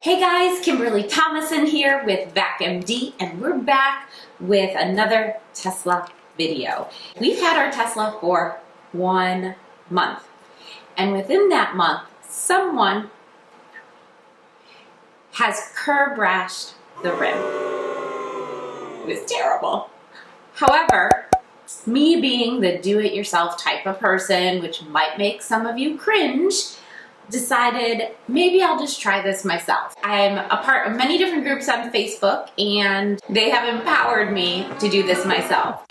Hey guys, Kimberly Thomason here with VacMD, and we're back with another Tesla video. We've had our Tesla for 1 month, and within that month, someone has curb rashed the rim. It was terrible. However, me being the do-it-yourself type of person, which might make some of you cringe, decided maybe I'll just try this myself. I'm a part of many different groups on Facebook, and they have empowered me to do this myself.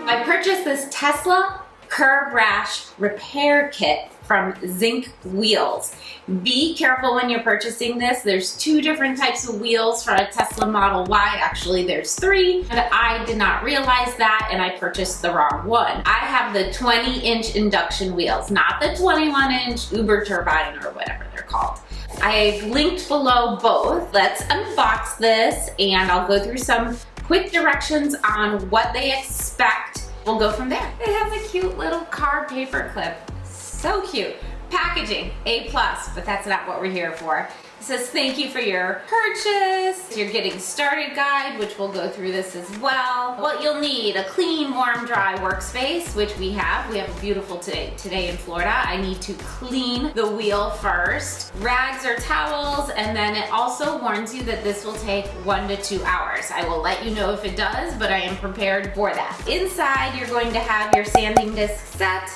I purchased this Tesla curb rash repair kit from Zink Wheels. Be careful when you're purchasing this. There's 2 different types of wheels for a Tesla Model Y. Actually, there's 3, and I did not realize that, and I purchased the wrong one. I have the 20-inch induction wheels, not the 21-inch Uberturbine or whatever they're called. I've linked below both. Let's unbox this, and I'll go through some quick directions on what they expect. We'll go from there. It has a cute little card paper clip. So cute. Packaging, A+, but that's not what we're here for. It says thank you for your purchase, your getting started guide, which we'll go through this as well. What you'll need: a clean, warm, dry workspace, which we have. We have a beautiful today in Florida. I need to clean the wheel first. Rags or towels, and then it also warns you that this will take 1 to 2 hours. I will let you know if it does, but I am prepared for that. Inside, you're going to have your sanding disc set,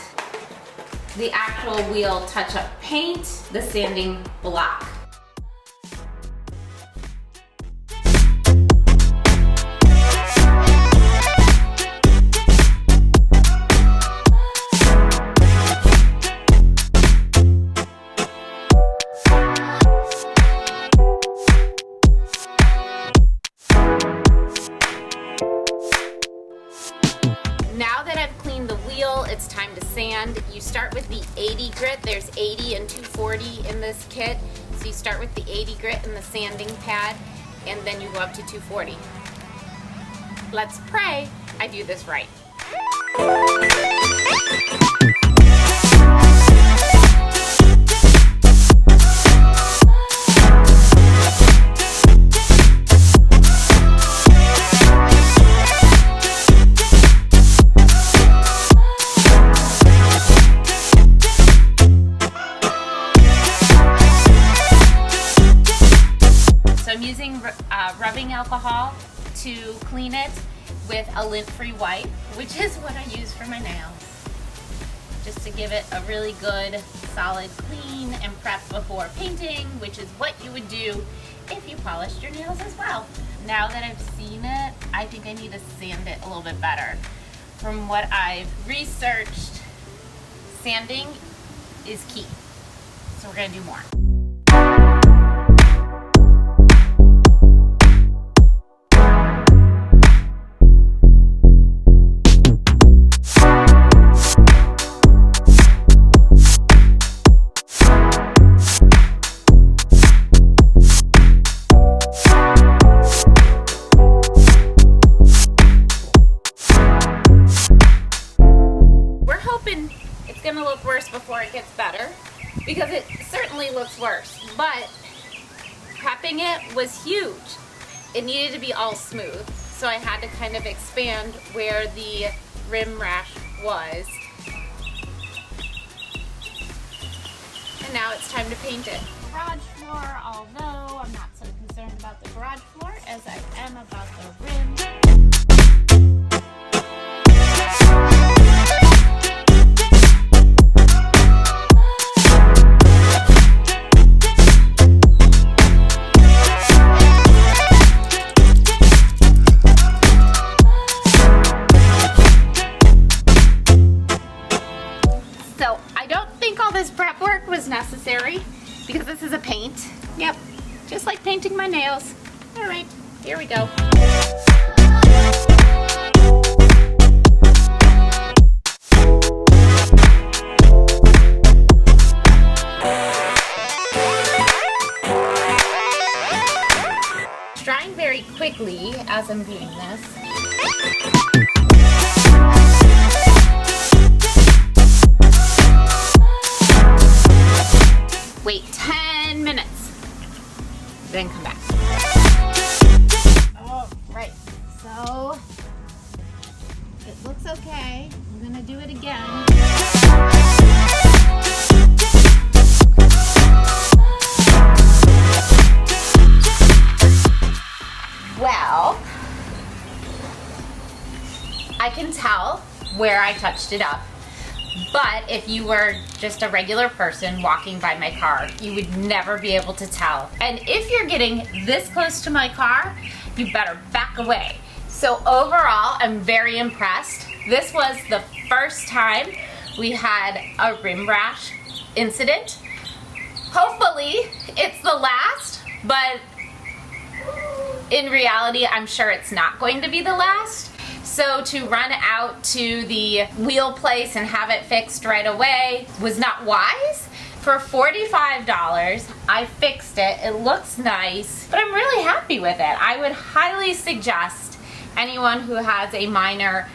the actual wheel touch-up paint, the sanding block. Now that I've cleaned the wheel, it's time to sand. You start with the 80 grit. There's 80 and 240 in this kit. So you start with the 80 grit and the sanding pad, and then you go up to 240. Let's pray I do this right. I'm using rubbing alcohol to clean it with a lint-free wipe, which is what I use for my nails, just to give it a really good solid clean and prep before painting, which is what you would do if you polished your nails as well. Now that I've seen it, I think I need to sand it a little bit better. From what I've researched, sanding is key, so we're gonna do more. It's gonna look worse before it gets better, because it certainly looks worse, but prepping it was huge. It needed to be all smooth, so I had to kind of expand where the rim rash was. And now it's time to paint it. Garage floor, although I'm not so concerned about the garage floor as I am about the rim. So I don't think all this prep work was necessary, because this is a paint. Yep, just like painting my nails. All right, here we go. Drying very quickly as I'm doing this. That's okay. I'm gonna do it again. Well, I can tell where I touched it up. But if you were just a regular person walking by my car, you would never be able to tell. And if you're getting this close to my car, you better back away. So overall, I'm very impressed. This was the first time we had a rim rash incident. Hopefully it's the last, but in reality, I'm sure it's not going to be the last. So to run out to the wheel place and have it fixed right away was not wise. For $45, I fixed it. It looks nice, but I'm really happy with it. I would highly suggest anyone who has a minor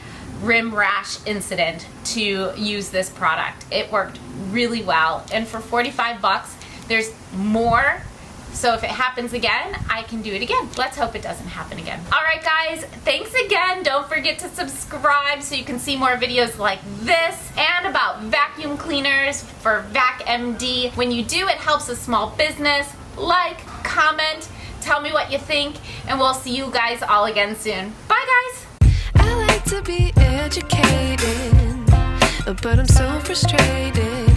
rim rash incident to use this product. It worked really well, and for 45 bucks, there's more. So if it happens again, I can do it again. Let's hope it doesn't happen again. All right, guys, thanks again. Don't forget to subscribe so you can see more videos like this and about vacuum cleaners for VacMD. When you do, it helps a small business. Like, comment, tell me what you think, and we'll see you guys all again soon. Bye, guys. I like to be educated, but I'm so frustrated.